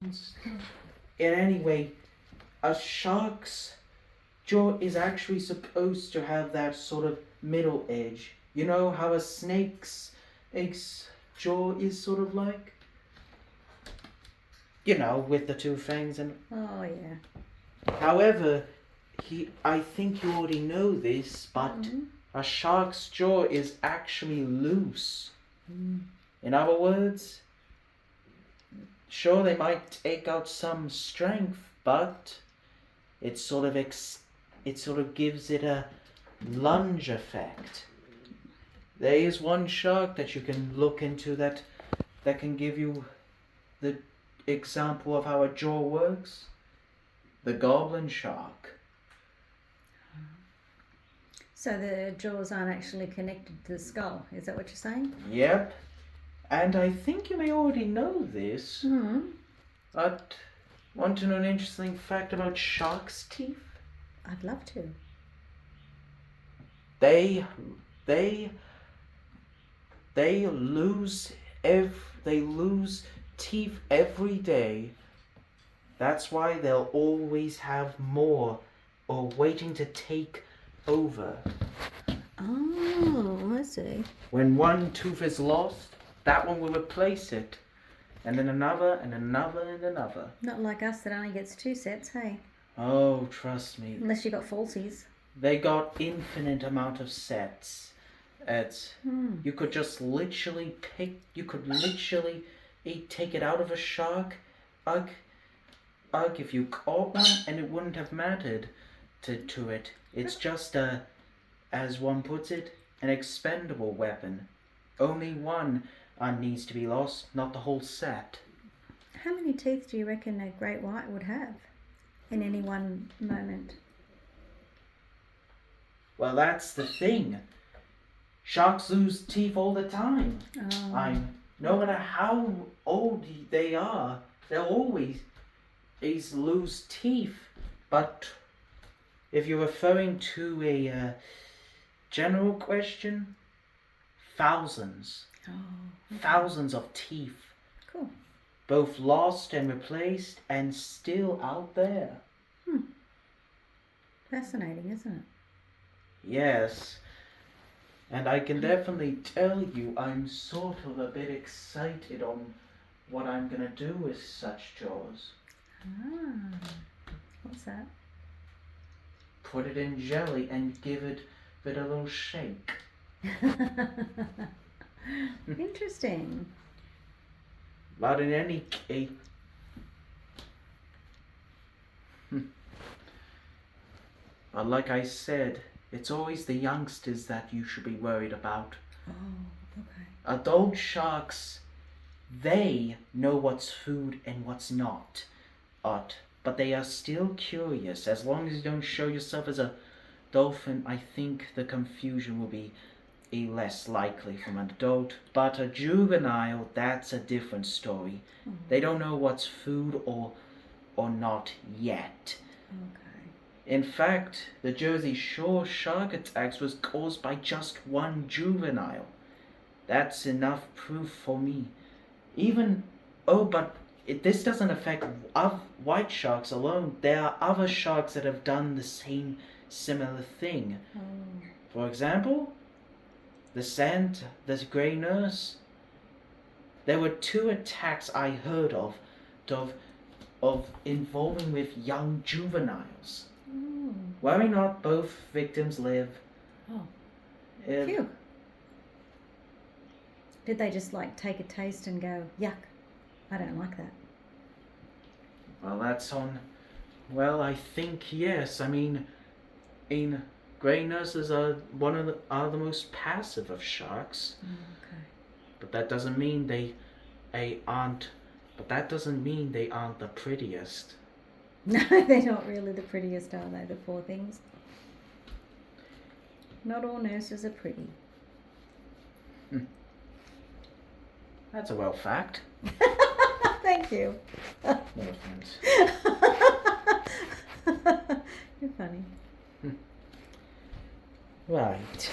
And anyway, a shark's jaw is actually supposed to have that sort of middle edge. You know how a snake's jaw is sort of like? You know, with the two fangs and... Oh, yeah. However, I think you already know this, but a shark's jaw is actually loose. In other words, sure, they might take out some strength, but it sort of gives it a lunge effect. There is one shark that you can look into that can give you the example of how a jaw works. The goblin shark. So the jaws aren't actually connected to the skull, is that what you're saying? Yep. And I think you may already know this. But want to know an interesting fact about sharks' teeth? I'd love to. They lose teeth every day. That's why they'll always have more or waiting to take over. Oh, I see. When one tooth is lost, that one will replace it. And then another, and another, and another. Not like us that only gets 2 sets, hey? Oh, trust me. Unless you got falsies. They got infinite amount of sets. You could just literally take it out of a shark, if you caught one, and it wouldn't have mattered to it. It's just as one puts it, an expendable weapon. Only one needs to be lost, not the whole set. How many teeth do you reckon a great white would have in any one moment? Well, that's the thing. Sharks lose teeth all the time. Oh. No matter how old they are, they'll always lose teeth. But if you're referring to a general question, thousands. Oh. Okay. Thousands of teeth. Cool. Both lost and replaced and still out there. Fascinating, isn't it? Yes. And I can definitely tell you I'm sort of a bit excited on what I'm going to do with such jaws. What's that? Put it in jelly and give it a little shake. Interesting. But in any case... But like I said, it's always the youngsters that you should be worried about. Oh, okay. Adult sharks, they know what's food and what's not. But they are still curious. As long as you don't show yourself as a dolphin, I think the confusion will be less likely from an adult. But a juvenile, that's a different story. They don't know what's food or not yet. Okay. In fact, the Jersey Shore shark attacks was caused by just one juvenile. That's enough proof for me. This doesn't affect white sharks alone. There are other sharks that have done the same similar thing. For example, the gray nurse. There were 2 attacks I heard of involving with young juveniles. Worry not, both victims live. Oh. Phew. Did they just take a taste and go, yuck, I don't like that? Well, I think yes. I mean, gray nurses are the most passive of sharks. Okay. But that doesn't mean they aren't the prettiest. No, they're not really the prettiest, are they, the poor things? Not all nurses are pretty. That's a well fact. Thank you. No offense. You're funny. Right.